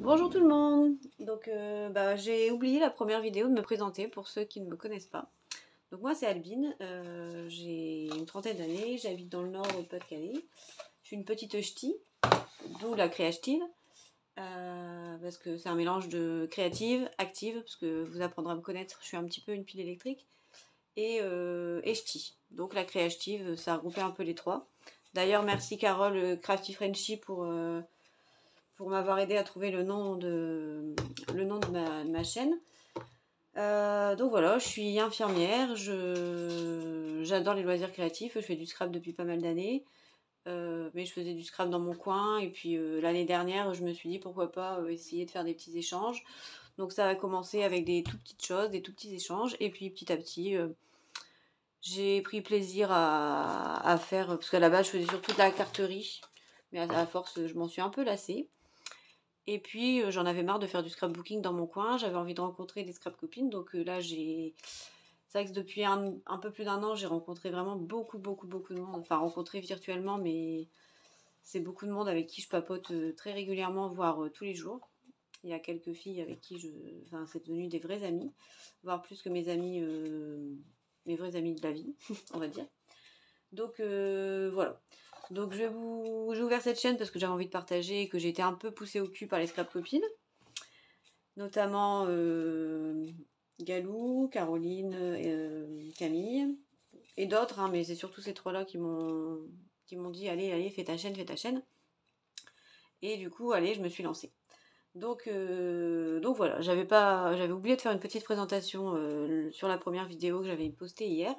Bonjour tout le monde. Donc j'ai oublié la première vidéo de me présenter pour ceux qui ne me connaissent pas. Donc moi c'est Albine, j'ai une trentaine d'années, j'habite dans le nord au Pas-de-Calais. Je suis une petite ch'ti, d'où la créative, parce que c'est un mélange de créative, active, parce que vous apprendrez à me connaître, je suis un petit peu une pile électrique, et ch'ti. Donc la créative, ça a regroupé un peu les trois. D'ailleurs merci Carole Crafty Frenchy pour m'avoir aidé à trouver le nom de ma chaîne. Donc voilà, je suis infirmière, j'adore les loisirs créatifs, je fais du scrap depuis pas mal d'années, mais je faisais du scrap dans mon coin, et puis l'année dernière, je me suis dit pourquoi pas essayer de faire des petits échanges. Donc ça a commencé avec des tout petites choses, des tout petits échanges, et puis petit à petit, j'ai pris plaisir à faire, parce qu'à la base, je faisais surtout de la carterie, mais à force, je m'en suis un peu lassée. Et puis j'en avais marre de faire du scrapbooking dans mon coin, j'avais envie de rencontrer des scrap copines, donc là c'est vrai que depuis un peu plus d'un an, j'ai rencontré vraiment beaucoup de monde, enfin rencontré virtuellement, mais c'est beaucoup de monde avec qui je papote très régulièrement, voire tous les jours. Il y a quelques filles avec qui enfin c'est devenu des vrais amis, voire plus que mes amis, mes vrais amis de la vie, on va dire. Donc voilà. Donc j'ai ouvert cette chaîne parce que j'avais envie de partager et que j'ai été un peu poussée au cul par les scrap copines, notamment Galou, Caroline, Camille et d'autres, hein, mais c'est surtout ces trois-là qui m'ont dit allez, fais ta chaîne, fais ta chaîne. Et du coup, allez, je me suis lancée. Donc voilà, j'avais oublié de faire une petite présentation sur la première vidéo que j'avais postée hier.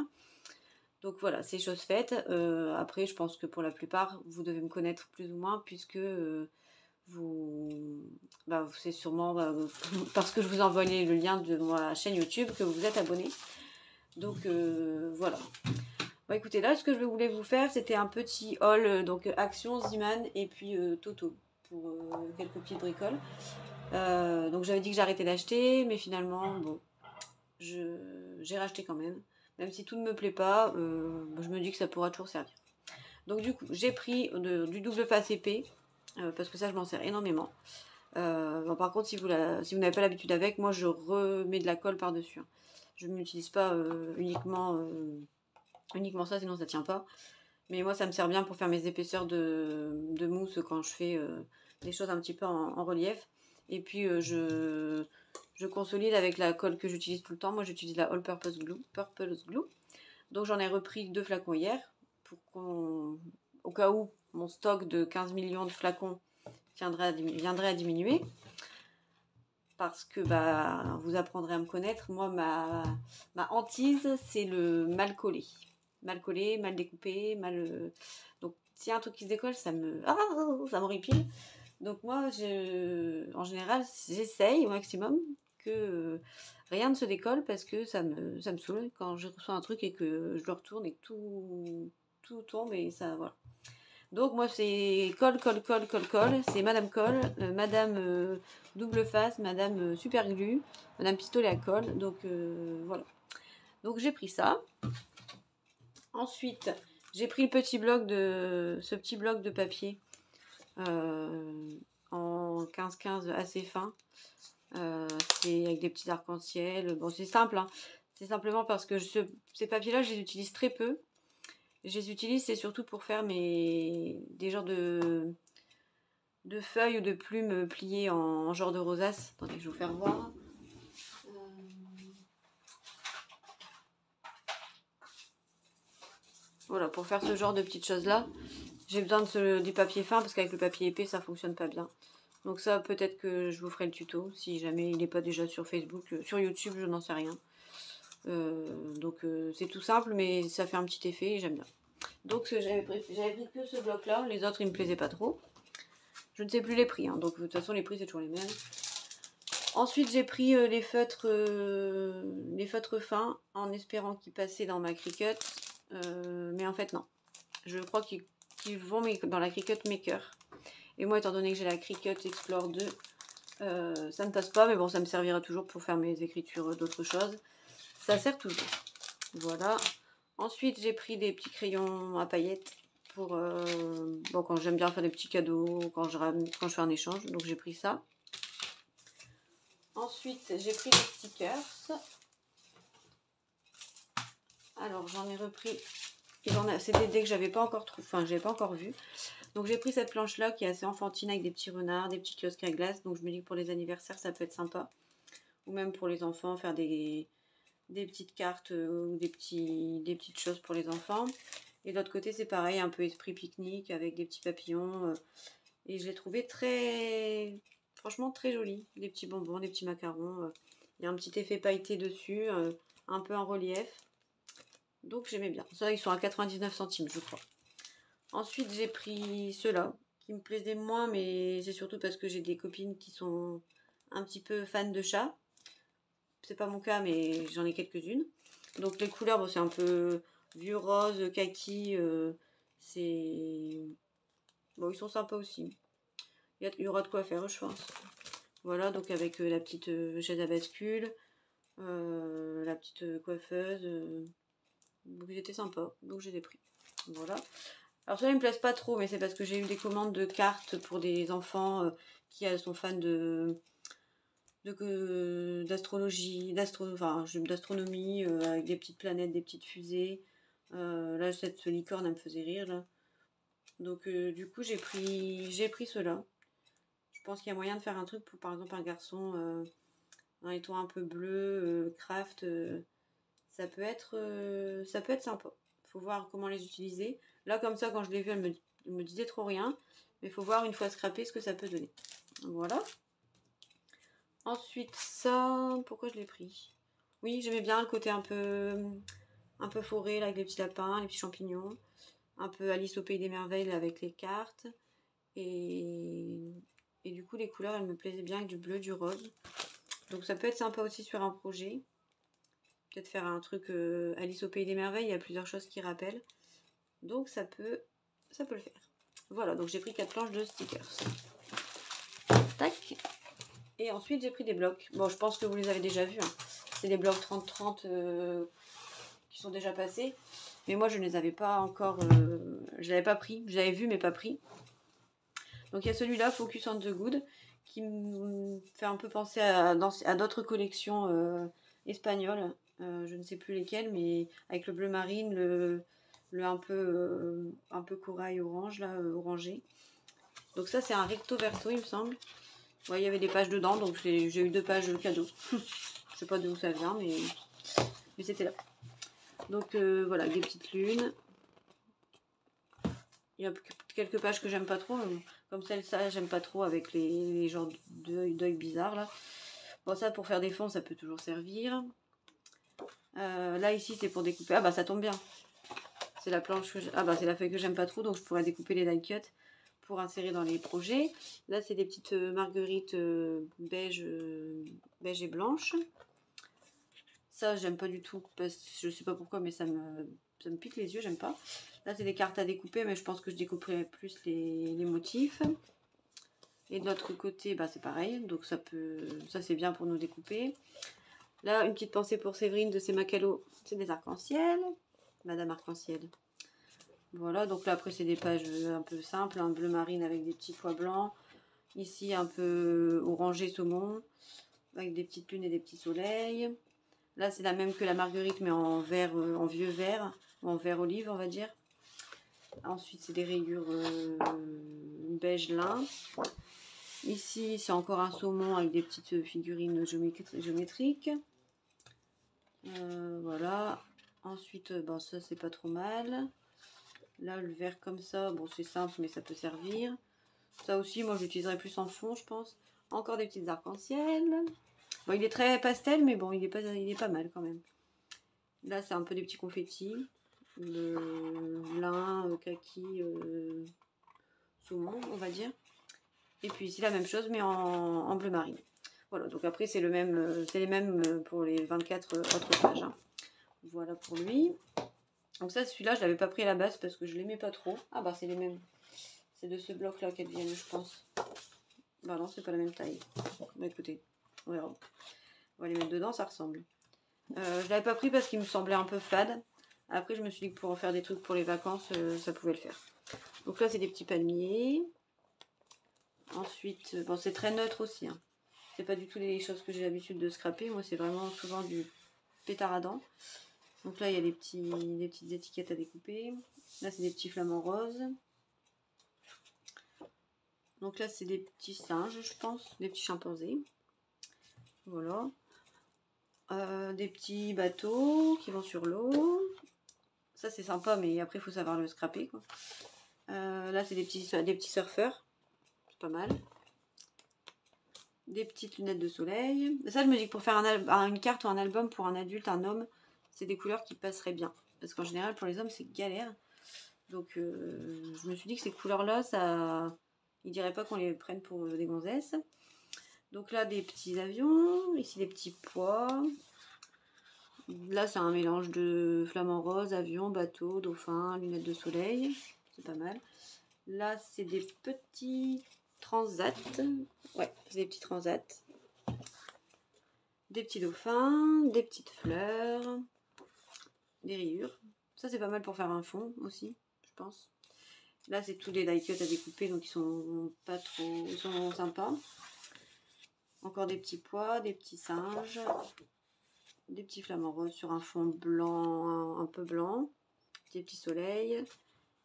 Donc voilà, c'est chose faite. Après, je pense que pour la plupart, vous devez me connaître plus ou moins, puisque c'est sûrement parce que je vous envoyais le lien de ma chaîne YouTube que vous vous êtes abonné. Donc voilà. Bon, écoutez, là, ce que je voulais vous faire, c'était un petit haul, donc Action, Ziman et puis Toto, pour quelques petites bricoles. Donc j'avais dit que j'arrêtais d'acheter, mais finalement, bon, j'ai racheté quand même. Même si tout ne me plaît pas, je me dis que ça pourra toujours servir. Donc du coup, j'ai pris du double face épée, parce que ça, je m'en sers énormément. Bon, par contre, si vous n'avez pas l'habitude avec, moi, je remets de la colle par-dessus. Hein. Je ne m'utilise pas uniquement ça, sinon ça tient pas. Mais moi, ça me sert bien pour faire mes épaisseurs de mousse quand je fais des choses un petit peu en relief. Et puis, je consolide avec la colle que j'utilise tout le temps. Moi, j'utilise la All Purpose Glue. Donc, j'en ai repris 2 flacons hier, au cas où mon stock de 15 millions de flacons viendrait à diminuer. Parce que vous apprendrez à me connaître. Moi, ma hantise, c'est le mal collé. Mal collé, mal découpé, donc s'il y a un truc qui se décolle, ça m'horripile. Donc moi, en général, j'essaye au maximum que rien ne se décolle, parce que ça me saoule quand je reçois un truc et que je le retourne et que tout tombe, et ça, voilà. Donc moi c'est colle, c'est Madame Colle, Madame double face, Madame super glue, Madame pistolet à colle, donc voilà. Donc j'ai pris ça. Ensuite, j'ai pris ce petit bloc de papier en 15-15 assez fin. C'est avec des petits arcs-en-ciel. Bon, c'est simple, hein. C'est simplement parce que ces papiers-là, je les utilise très peu. Je les utilise, c'est surtout pour faire des genres de feuilles ou de plumes pliées en genre de rosace. Attendez, je vais vous faire voir. Voilà, pour faire ce genre de petites choses-là, j'ai besoin du papier fin, parce qu'avec le papier épais, ça fonctionne pas bien. Donc ça, peut-être que je vous ferai le tuto, si jamais il n'est pas déjà sur Facebook. Sur YouTube, je n'en sais rien. Donc c'est tout simple, mais ça fait un petit effet et j'aime bien. Donc j'avais pris que ce bloc-là, les autres, ils me plaisaient pas trop. Je ne sais plus les prix, hein, donc de toute façon, les prix, c'est toujours les mêmes. Ensuite, j'ai pris les feutres fins, en espérant qu'ils passaient dans ma Cricut. Mais en fait, non. Je crois qu'ils vont dans la Cricut Maker. Et moi, étant donné que j'ai la Cricut Explore 2, ça ne passe pas. Mais bon, ça me servira toujours pour faire mes écritures d'autres choses. Ça sert toujours. Voilà. Ensuite, j'ai pris des petits crayons à paillettes pour quand j'aime bien faire des petits cadeaux, quand je fais un échange. Donc j'ai pris ça. Ensuite, j'ai pris des stickers. Alors, j'en ai repris. C'était des que j'avais pas encore trouvé, enfin, j'avais pas encore vu. Donc, j'ai pris cette planche-là qui est assez enfantine avec des petits renards, des petits kiosques à glace. Donc, je me dis que pour les anniversaires, ça peut être sympa. Ou même pour les enfants, faire des petites cartes ou des petites choses pour les enfants. Et de l'autre côté, c'est pareil, un peu esprit pique-nique avec des petits papillons. Et je l'ai trouvé très, franchement, très joli. Des petits bonbons, des petits macarons. Il y a un petit effet pailleté dessus, un peu en relief. Donc j'aimais bien. Ça, ils sont à 99 centimes, je crois. Ensuite, j'ai pris ceux-là, qui me plaisaient moins, mais c'est surtout parce que j'ai des copines qui sont un petit peu fans de chats. C'est pas mon cas, mais j'en ai quelques-unes. Donc les couleurs, bon, c'est un peu vieux rose, kaki. C'est... Bon, ils sont sympas aussi. Il y aura de quoi faire, je pense. Voilà, donc avec la petite chaise à bascule, la petite coiffeuse. Donc ils étaient sympas, donc j'ai des prix. Voilà. Alors ceux-là ils me plaisent pas trop, mais c'est parce que j'ai eu des commandes de cartes pour des enfants qui sont fans d'astrologie, d'astronomie, avec des petites planètes, des petites fusées. Là cette licorne elle me faisait rire là. Donc du coup j'ai pris ceux-là. Je pense qu'il y a moyen de faire un truc pour par exemple un garçon, un étui un peu bleu, craft. Ça peut être sympa. Faut voir comment les utiliser. Là, comme ça, quand je l'ai vu, elle me disait trop rien. Mais il faut voir une fois scrappé ce que ça peut donner. Voilà. Ensuite, ça, pourquoi je l'ai pris? Oui, j'aimais bien le côté un peu forêt, là, avec les petits lapins, les petits champignons. Un peu Alice au Pays des Merveilles là, avec les cartes. Et du coup, les couleurs, elles me plaisaient bien avec du bleu, du rose. Donc ça peut être sympa aussi sur un projet. Peut-être faire un truc Alice au Pays des Merveilles, il y a plusieurs choses qui rappellent. Donc ça peut le faire. Voilà, donc j'ai pris 4 planches de stickers. Tac. Et ensuite j'ai pris des blocs. Bon, je pense que vous les avez déjà vus. Hein. C'est des blocs 30-30 qui sont déjà passés. Mais moi je ne les avais pas encore... je l'avais pas pris. Je l'avais vu mais pas pris. Donc il y a celui-là, Focus on the Good, qui me fait un peu penser à d'autres collections espagnoles. Je ne sais plus lesquelles, mais avec le bleu marine, le un peu corail orange, là, orangé. Donc ça, c'est un recto verso, il me semble. Ouais, il y avait des pages dedans, donc j'ai eu 2 pages de cadeau. Je sais pas d'où ça vient, mais c'était là. Donc voilà, des petites lunes. Il y a quelques pages que j'aime pas trop, comme celle-là, j'aime pas trop avec les genres d'œil bizarres là. Bon, ça pour faire des fonds, ça peut toujours servir. Là, ici, c'est pour découper. Ah bah, ça tombe bien. C'est la planche que ah bah, c'est la feuille que j'aime pas trop, donc je pourrais découper les die cut pour insérer dans les projets. Là, c'est des petites marguerites beige et blanche. Ça, j'aime pas du tout, parce que je sais pas pourquoi, mais ça me pique les yeux, j'aime pas. Là, c'est des cartes à découper, mais je pense que je découperai plus les motifs. Et de l'autre côté, bah, c'est pareil, donc ça c'est bien pour nous découper. Là, une petite pensée pour Séverine de ces Macalo, c'est des arcs-en-ciel. Madame Arc-en-Ciel. Voilà, donc là après c'est des pages un peu simples, un bleu marine avec des petits pois blancs. Ici un peu orangé saumon, avec des petites lunes et des petits soleils. Là c'est la même que la marguerite mais en vert, en vieux vert, ou en vert olive on va dire. Ensuite c'est des rayures beige lin. Ici c'est encore un saumon avec des petites figurines géométriques. Voilà. Ensuite, bon, ça c'est pas trop mal. Là, le vert comme ça, bon, c'est simple, mais ça peut servir. Ça aussi, moi, j'utiliserai plus en fond, je pense. Encore des petites arcs-en-ciel. Bon, il est très pastel, mais bon, il est pas mal quand même. Là, c'est un peu des petits confettis. Le lin, kaki, saumon, on va dire. Et puis ici, la même chose, mais en bleu marine. Voilà, donc après, c'est les mêmes pour les 24 autres pages. Hein. Voilà pour lui. Donc ça, celui-là, je l'avais pas pris à la base parce que je l'aimais pas trop. Ah bah, c'est les mêmes. C'est de ce bloc-là qu'elles viennent, je pense. Bah non, c'est pas la même taille. Bah écoutez, on verra. On va les mettre dedans, ça ressemble. Je l'avais pas pris parce qu'il me semblait un peu fade. Après, je me suis dit que pour en faire des trucs pour les vacances, ça pouvait le faire. Donc là, c'est des petits palmiers. Ensuite, bon, c'est très neutre aussi. Hein. C'est pas du tout les choses que j'ai l'habitude de scraper. Moi, c'est vraiment souvent du pétard à dents. Donc là, il y a des petites étiquettes à découper. Là, c'est des petits flamants roses. Donc là, c'est des petits singes, je pense, des petits chimpanzés. Voilà. Des petits bateaux qui vont sur l'eau. Ça, c'est sympa, mais après, il faut savoir le scraper, quoi. Là, c'est des petits surfeurs. C'est pas mal. Des petites lunettes de soleil. Ça, je me dis que pour faire une carte ou un album pour un adulte, un homme, c'est des couleurs qui passeraient bien. Parce qu'en général, pour les hommes, c'est galère. Donc, je me suis dit que ces couleurs-là, ça... Ils diraient pas qu'on les prenne pour des gonzesses. Donc là, des petits avions. Ici, des petits pois. Là, c'est un mélange de flamants roses, avions, bateaux, dauphins, lunettes de soleil. C'est pas mal. Là, c'est des petits transats. Ouais, c'est des petits transats. Des petits dauphins, des petites fleurs, des rayures. Ça, c'est pas mal pour faire un fond aussi, je pense. Là, c'est tous les die cuts à découper, donc ils sont pas trop... Ils sont sympas. Encore des petits pois, des petits singes, des petits flamants roses sur un fond blanc, un peu blanc. Des petits soleils.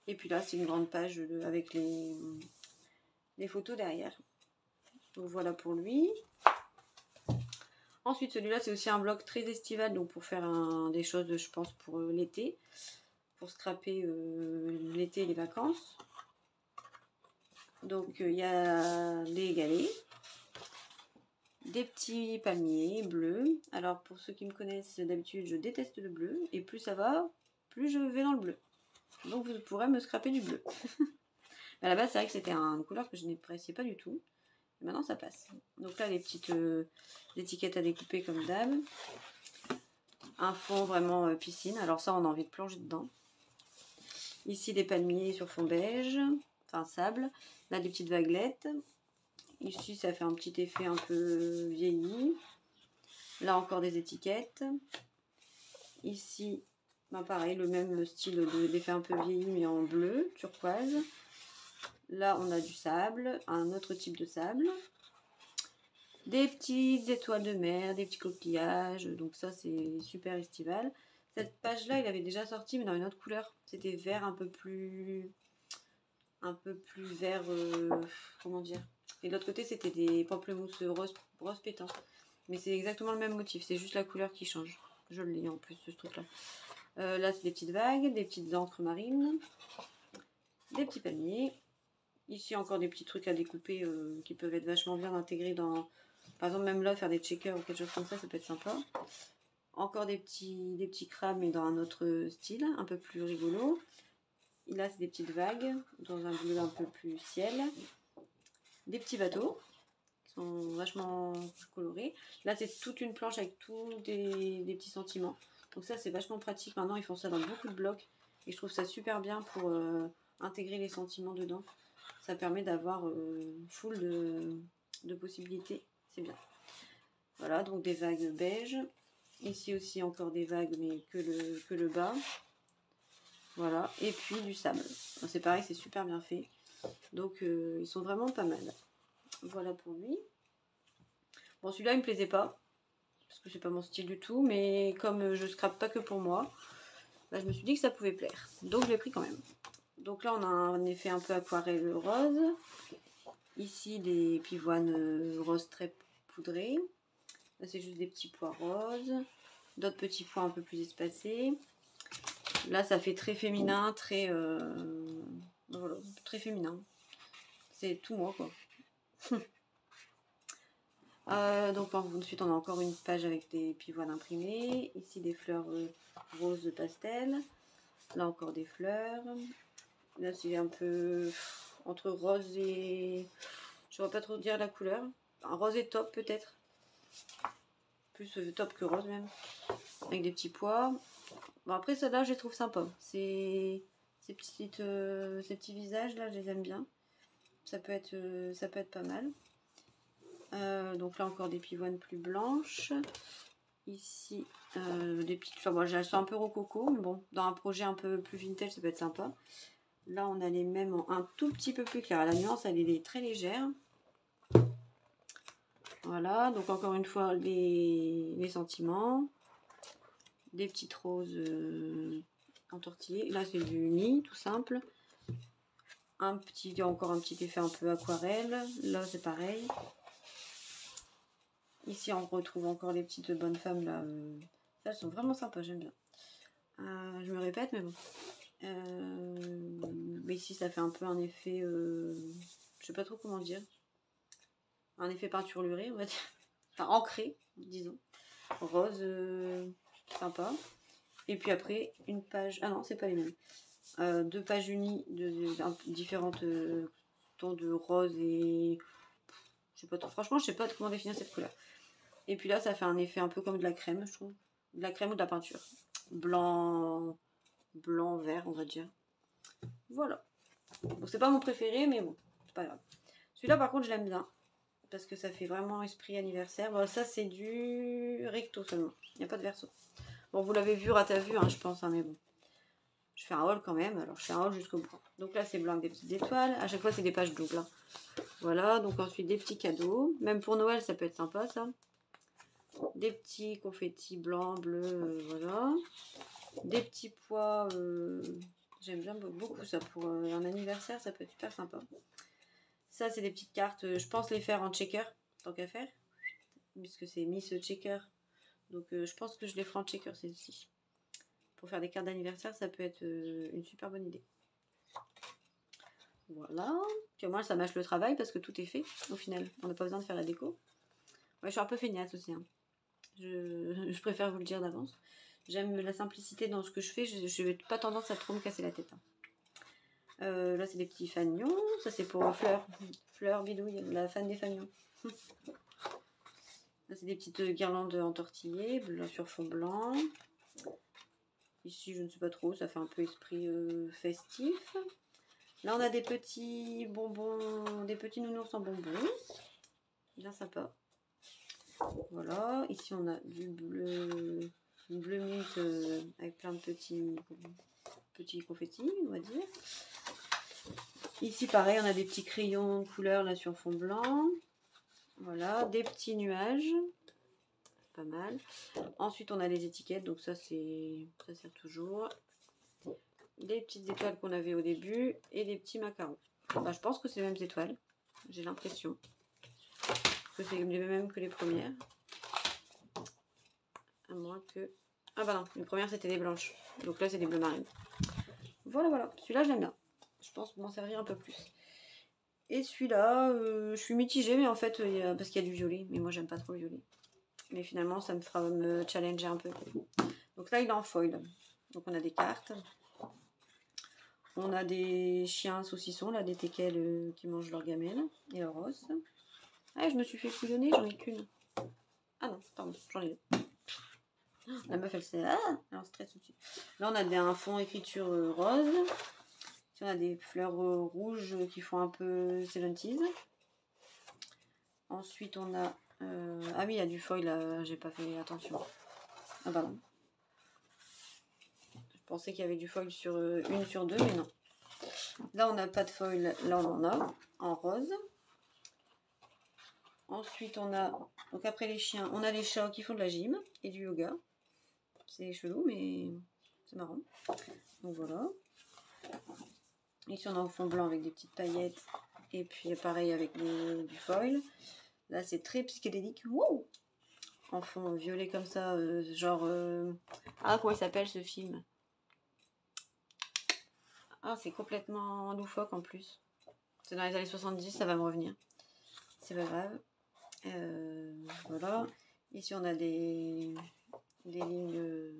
Et puis là, c'est une grande page avec les photos derrière. Donc voilà pour lui. Ensuite, celui-là, c'est aussi un bloc très estival, donc pour faire des choses, je pense, pour l'été. Pour scraper l'été et les vacances. Donc, il y a des galets. Des petits palmiers bleus. Alors, pour ceux qui me connaissent, d'habitude, je déteste le bleu. Et plus ça va, plus je vais dans le bleu. Donc, vous pourrez me scraper du bleu. À la base, c'est vrai que c'était une couleur que je n'appréciais pas du tout. Maintenant, ça passe. Donc là, les petites étiquettes à découper comme d'hab. Un fond vraiment piscine. Alors ça, on a envie de plonger dedans. Ici, des palmiers sur fond beige. Enfin, sable. Là, des petites vaguelettes. Ici, ça fait un petit effet un peu vieilli. Là, encore des étiquettes. Ici, ben pareil, le même style d'effet un peu vieilli, mais en bleu, turquoise. Là, on a du sable, un autre type de sable. Des petites étoiles de mer, des petits coquillages. Donc ça, c'est super estival. Cette page-là, il avait déjà sorti, mais dans une autre couleur. C'était vert un peu plus vert, comment dire. Et de l'autre côté, c'était des pamplemousses rose pétant. Mais c'est exactement le même motif, c'est juste la couleur qui change. Je le lis en plus, ce truc-là. Là, c'est des petites vagues, des petites encres marines, des petits palmiers. Ici, encore des petits trucs à découper qui peuvent être vachement bien intégrés dans... Par exemple, même là, faire des checkers ou quelque chose comme ça peut être sympa. Encore des petits crabes, mais dans un autre style, un peu plus rigolo. Et là, c'est des petites vagues, dans un bleu un peu plus ciel. Des petits bateaux, qui sont vachement colorés. Là, c'est toute une planche avec tous des petits sentiments. Donc ça, c'est vachement pratique. Maintenant, ils font ça dans beaucoup de blocs. Et je trouve ça super bien pour intégrer les sentiments dedans. Ça permet d'avoir full de possibilités. C'est bien. Voilà, donc des vagues beige. Ici aussi, encore des vagues, mais que le bas. Voilà, et puis du sable. C'est pareil, c'est super bien fait. Donc, ils sont vraiment pas mal. Voilà pour lui. Bon, celui-là, il me plaisait pas. Parce que c'est pas mon style du tout. Mais comme je scrape pas que pour moi, bah, je me suis dit que ça pouvait plaire. Donc, je l'ai pris quand même. Donc là, on a un effet un peu aquarelle rose. Ici, des pivoines roses très poudrées. Là, c'est juste des petits pois roses. D'autres petits pois un peu plus espacés. Là, ça fait très féminin, voilà, très féminin. C'est tout moi, quoi. Donc ensuite, on a encore une page avec des pivoines imprimées. Ici, des fleurs roses pastel. Là, encore des fleurs. Là, c'est un peu entre rose et... Je ne saurais pas trop dire la couleur. Un rose et taupe, peut-être. Plus taupe que rose, même. Avec des petits pois. Bon, après, celle-là, je les trouve sympas. Ces petits visages, là, je les aime bien. Ça peut être pas mal. Donc là, encore des pivoines plus blanches. Ici, des petites fleurs. Bon, elles sont un peu rococo, mais bon, dans un projet un peu plus vintage, ça peut être sympa. Là, on a les mêmes en un tout petit peu plus clair. La nuance, elle est très légère. Voilà. Voilà, donc encore une fois, les sentiments. Des petites roses entortillées. Là, c'est du nid, tout simple. Encore un petit effet un peu aquarelle. Là, c'est pareil. Ici, on retrouve encore les petites bonnes femmes, là. Elles sont vraiment sympas, j'aime bien. Je me répète, mais bon. Mais ici, ça fait un peu un effet... je sais pas trop comment dire. Un effet peinturluré, on va dire. Enfin, ancré, disons. Rose, sympa. Et puis après, une page... Ah non, c'est pas les mêmes. 2 pages unies de différentes tons de rose et... Je sais pas trop. Franchement, je sais pas comment définir cette couleur. Et puis là, ça fait un effet un peu comme de la crème, je trouve. De la crème ou de la peinture. Blanc, vert, on va dire. Voilà. Bon, c'est pas mon préféré, mais bon, c'est pas grave. Celui-là, par contre, je l'aime bien. Parce que ça fait vraiment esprit anniversaire. Bon, ça, c'est du recto seulement. Il n'y a pas de verso. Bon, vous l'avez vu, rata vu, hein, je pense, hein, mais bon. Je fais un haul quand même. Alors, je fais un haul jusqu'au bout. Donc là, c'est blanc avec des petites étoiles. À chaque fois, c'est des pages doubles. Hein. Voilà. Donc ensuite, des petits cadeaux. Même pour Noël, ça peut être sympa, ça. Des petits confettis blancs, bleus, voilà. Des petits pois. J'aime bien beaucoup ça. Pour un anniversaire, ça peut être super sympa. Ça, c'est des petites cartes. Je pense les faire en checker, tant qu'à faire. Puisque c'est Miss Checker. Donc, je pense que je les ferai en checker, celles-ci. Pour faire des cartes d'anniversaire, ça peut être une super bonne idée. Voilà. Puis au moins, ça mâche le travail parce que tout est fait, au final. On n'a pas besoin de faire la déco. Ouais, je suis un peu feignasse aussi. Hein. Je préfère vous le dire d'avance. J'aime la simplicité dans ce que je fais. Je n'ai pas tendance à trop me casser la tête. Hein. Là, c'est des petits fanions. Ça, c'est pour Fleur. Fleur Bidouille, la fan des fanions. Là, c'est des petites guirlandes entortillées, sur fond blanc. Ici, je ne sais pas trop. Ça fait un peu esprit festif. Là, on a des petits bonbons, des petits nounours en bonbons. Bien sympa. Voilà. Ici, on a du bleu mint avec plein de petits confettis, on va dire. Ici, pareil, on a des petits crayons de couleur là sur fond blanc. Voilà, des petits nuages. Pas mal. Ensuite, on a les étiquettes. Donc ça sert toujours. Des petites étoiles qu'on avait au début et des petits macarons. Enfin, je pense que c'est les mêmes étoiles. J'ai l'impression que c'est les mêmes que les premières. À moins que... Ah bah non, les premières c'était des blanches. Donc là c'est des bleues marines. Voilà. Celui-là je l'aime bien. Je pense m'en servir un peu plus. Et celui-là, je suis mitigée, mais en fait, parce qu'il y a du violet. Mais moi j'aime pas trop le violet. Mais finalement ça me fera me challenger un peu. Donc là il est en foil. Donc on a des cartes. On a des chiens saucissons, là, des teckels qui mangent leur gamelle et leur os. Ah, je me suis fait couillonner, j'en ai qu'une. Ah non, pardon, j'en ai deux. La meuf, elle s'est... Ah, elle stress tout de suite. Là, on a un fond écriture rose. Ici, on a des fleurs rouges qui font un peu 70s. Ensuite, on a... Ah oui, il y a du foil, là, j'ai pas fait attention. Ah bah non. Je pensais qu'il y avait du foil sur une sur deux, mais non. Là, on n'a pas de foil. Là, on en a en rose. Ensuite, on a... Donc, après les chiens, on a les chats qui font de la gym et du yoga. C'est chelou, mais c'est marrant. Donc, voilà. Ici, on a un fond blanc avec des petites paillettes. Et puis, pareil, avec du foil. Là, c'est très psychédélique. Wow! En fond violet comme ça, genre... Ah, comment il s'appelle ce film? Ah, c'est complètement loufoque en plus. C'est dans les années 70, ça va me revenir. C'est pas grave. Voilà. Ici, on a des lignes...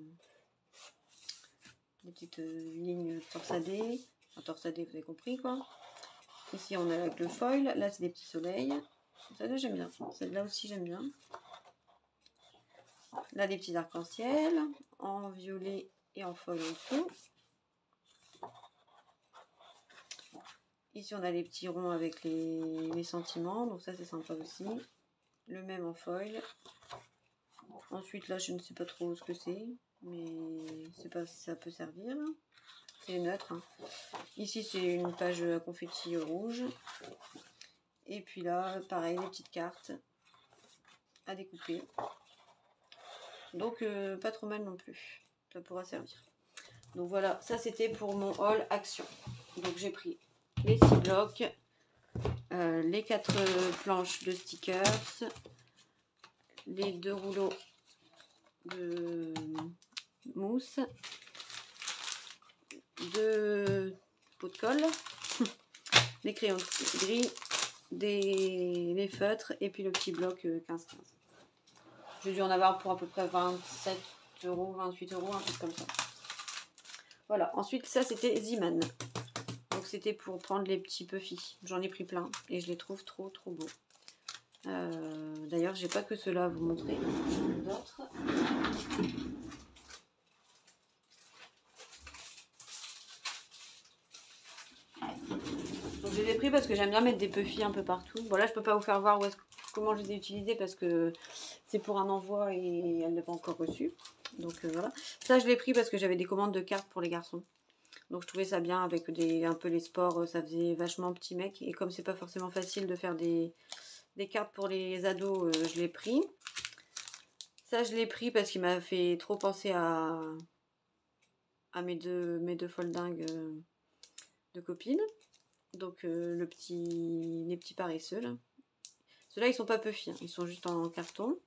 des petites lignes torsadées. Enfin, torsadées, vous avez compris, quoi. Ici, on a avec le foil. Là, c'est des petits soleils. Celle-là, j'aime bien. Celle-là aussi, j'aime bien. Là, des petits arcs-en-ciel en violet et en foil en dessous. Ici, on a les petits ronds avec les sentiments. Donc ça, c'est sympa aussi. Le même en foil. Ensuite, là, je ne sais pas trop ce que c'est. Mais je sais pas si ça peut servir. C'est neutre. Hein. Ici, c'est une page à confetti rouge. Et puis là, pareil, les petites cartes. à découper. Donc pas trop mal non plus. Ça pourra servir. Donc voilà, ça c'était pour mon haul action. Donc j'ai pris les 6 blocs, les 4 planches de stickers, les 2 rouleaux de mousse, 2 pots de colle, les crayons gris, les feutres et puis le petit bloc 15-15. J'ai dû en avoir pour à peu près 27 €, 28 €, un truc comme ça. Voilà, ensuite ça c'était Ziman. Donc c'était pour prendre les petits puffy. J'en ai pris plein et je les trouve trop beaux. D'ailleurs j'ai pas que ceux-là à vous montrer, d'autres. Donc je les ai pris parce que j'aime bien mettre des puffy un peu partout. Bon là je peux pas vous faire voir comment je les ai utilisés parce que c'est pour un envoi et elle n'a pas encore reçu. Donc voilà. Ça je l'ai pris parce que j'avais des commandes de cartes pour les garçons. Donc je trouvais ça bien avec un peu les sports, ça faisait vachement petit mec. Et comme c'est pas forcément facile de faire des cartes pour les ados, je l'ai pris. Ça je l'ai pris parce qu'il m'a fait trop penser à mes deux foldingues de copines. Donc les petits paresseux là. Ceux-là ils sont pas puffy, hein, ils sont juste en carton.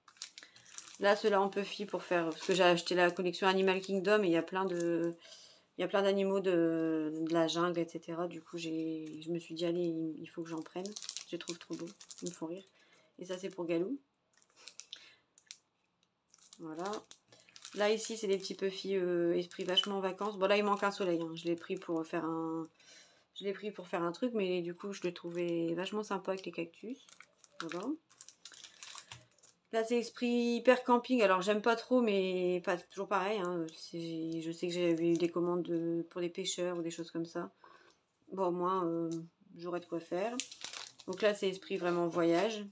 Là ceux-là en puffy pour faire, parce que j'ai acheté la collection Animal Kingdom et il y a plein d'animaux de la jungle, etc. Du coup, je me suis dit, allez, il faut que j'en prenne. Je les trouve trop beaux, ils me font rire. Et ça, c'est pour Galou. Voilà. Là, ici, c'est des petits puffy esprit vachement en vacances. Bon, là, il manque un soleil. Hein. Je l'ai pris pour faire un truc, mais du coup, je le trouvais vachement sympa avec les cactus. Voilà. Là, c'est esprit hyper camping. Alors, j'aime pas trop, mais pas toujours pareil. Hein. Je sais que j'avais eu des commandes pour des pêcheurs ou des choses comme ça. Bon, au moins, j'aurais de quoi faire. Donc là, c'est esprit vraiment voyage.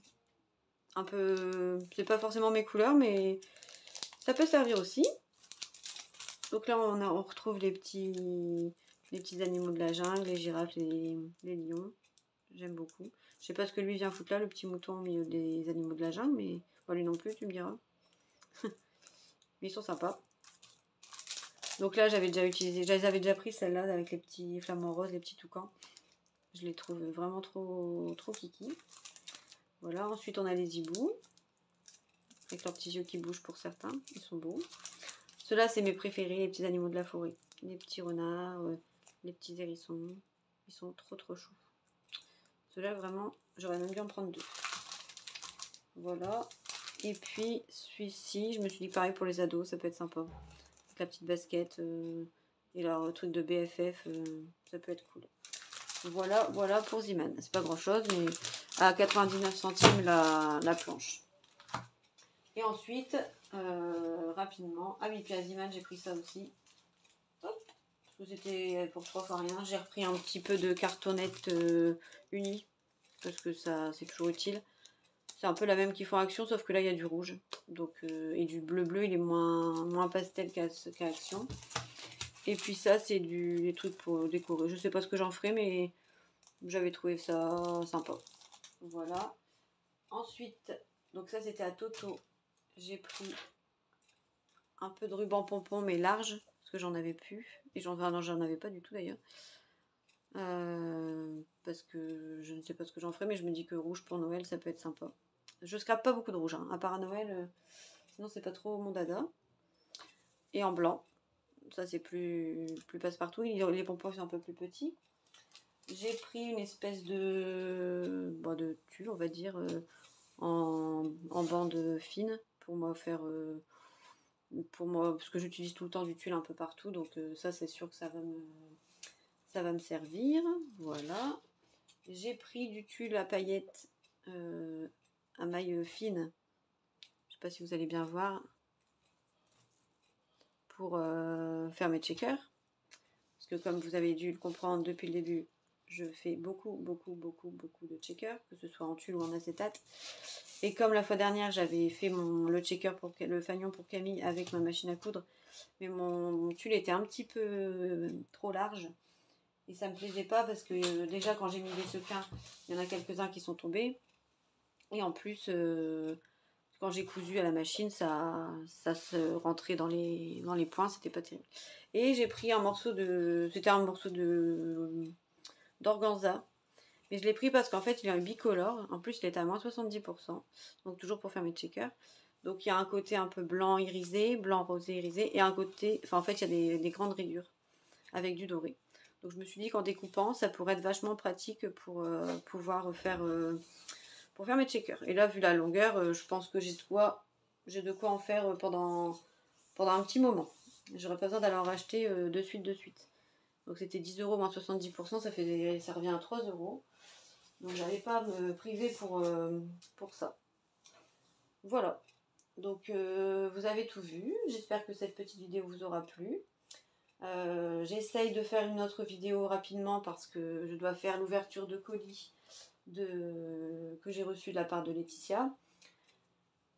Un peu... C'est pas forcément mes couleurs, mais ça peut servir aussi. Donc là, on retrouve les petits animaux de la jungle, les girafes, les lions. J'aime beaucoup. Je sais pas ce que lui vient foutre là, le petit mouton au milieu des animaux de la jungle, mais bon, lui non plus, tu me diras. Mais ils sont sympas. Donc là, j'avais déjà utilisé, je les avais déjà pris celle-là avec les petits flamants roses, les petits toucans. Je les trouve vraiment trop kiki. Voilà, ensuite on a les hiboux. Avec leurs petits yeux qui bougent pour certains, ils sont beaux. Ceux-là, c'est mes préférés, les petits animaux de la forêt. Les petits renards, les petits hérissons. Ils sont trop choux. Ceux-là, vraiment, j'aurais même dû en prendre 2. Voilà. Et puis, celui-ci, je me suis dit pareil pour les ados, ça peut être sympa. Avec la petite basket et leur truc de BFF, ça peut être cool. Voilà pour Ziman. C'est pas grand-chose, mais à 99 centimes la planche. Et ensuite, rapidement, ah oui, puis à Ziman, j'ai pris ça aussi. Hop, parce que c'était pour 3 fois rien. J'ai repris un petit peu de cartonnette unie, parce que ça, c'est toujours utile. C'est un peu la même qui font Action, sauf que là, il y a du rouge. Donc, et du bleu, il est moins pastel qu'à Action. Et puis ça, c'est des trucs pour décorer. Je sais pas ce que j'en ferai, mais j'avais trouvé ça sympa. Voilà. Ensuite, donc ça, c'était à Toto. J'ai pris un peu de ruban pompon, mais large, parce que j'en avais plus. Et j'en avais pas du tout d'ailleurs. Parce que je ne sais pas ce que j'en ferai, mais je me dis que rouge pour Noël, ça peut être sympa. Je scrape pas beaucoup de rouge, hein, à part à Noël, sinon c'est pas trop mon dada. Et en blanc, ça c'est plus passe-partout. Les pompons sont un peu plus petits. J'ai pris une espèce de tulle, on va dire, en bande fine pour moi faire parce que j'utilise tout le temps du tulle un peu partout, donc ça c'est sûr que ça va me servir. Voilà, j'ai pris du tulle à paillettes à maille fine, je sais pas si vous allez bien voir, pour faire mes checkers, parce que comme vous avez dû le comprendre depuis le début, je fais beaucoup de checkers, que ce soit en tulle ou en acétate. Et comme la fois dernière, j'avais fait le checker le fanion pour Camille avec ma machine à coudre, mais mon tulle était un petit peu trop large. Et ça me plaisait pas parce que déjà, quand j'ai mis des sequins, il y en a quelques-uns qui sont tombés. Et en plus, quand j'ai cousu à la machine, ça se rentrait dans les points, c'était pas terrible. Et j'ai pris un morceau c'était un morceau d'organza. Mais je l'ai pris parce qu'en fait, il est un bicolore. En plus, il est à moins 70%. Donc, toujours pour faire mes checkers. Donc, il y a un côté un peu blanc irisé, blanc rosé irisé. Et un côté... Enfin, en fait, il y a des grandes rayures avec du doré. Donc, je me suis dit qu'en découpant, ça pourrait être vachement pratique pour pouvoir faire... pour faire mes checkers. Et là, vu la longueur, je pense que j'ai de quoi en faire pendant un petit moment. J'aurais pas besoin d'aller en racheter de suite. Donc, c'était 10 € moins 70%, ça revient à 3 €. Donc j'allais pas me priver pour ça. Voilà. Donc vous avez tout vu. J'espère que cette petite vidéo vous aura plu. J'essaye de faire une autre vidéo rapidement parce que je dois faire l'ouverture de colis que j'ai reçu de la part de Laetitia.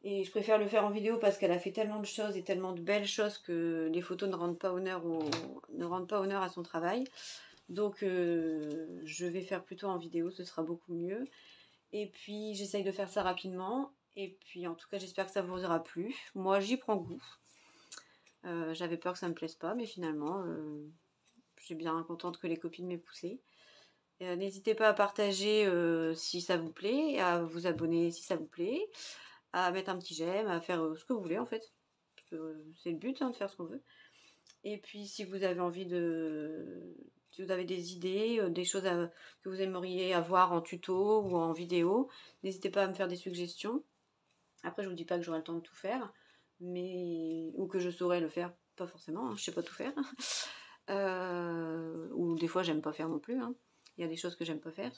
Et je préfère le faire en vidéo parce qu'elle a fait tellement de choses et tellement de belles choses que les photos ne rendent pas honneur à son travail. Donc je vais faire plutôt en vidéo, ce sera beaucoup mieux. Et puis j'essaye de faire ça rapidement. Et puis en tout cas j'espère que ça vous aura plu. Moi j'y prends goût. J'avais peur que ça me plaise pas, mais finalement je suis bien contente que les copines m'aient poussée. N'hésitez pas à partager si ça vous plaît, à vous abonner si ça vous plaît, à mettre un petit j'aime, à faire ce que vous voulez en fait. C'est le but, hein, de faire ce qu'on veut. Et puis si vous avez envie si vous avez des idées, des choses que vous aimeriez avoir en tuto ou en vidéo, n'hésitez pas à me faire des suggestions. Après, je vous dis pas que j'aurai le temps de tout faire, ou que je saurais le faire, pas forcément, hein, je sais pas tout faire. Ou des fois, j'aime pas faire non plus. Hein. Il y a des choses que j'aime pas faire.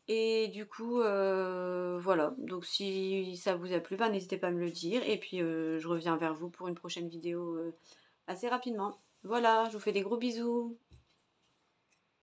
Et du coup, voilà. Donc si ça vous a plu, n'hésitez pas à me le dire. Et puis, je reviens vers vous pour une prochaine vidéo assez rapidement. Voilà, je vous fais des gros bisous.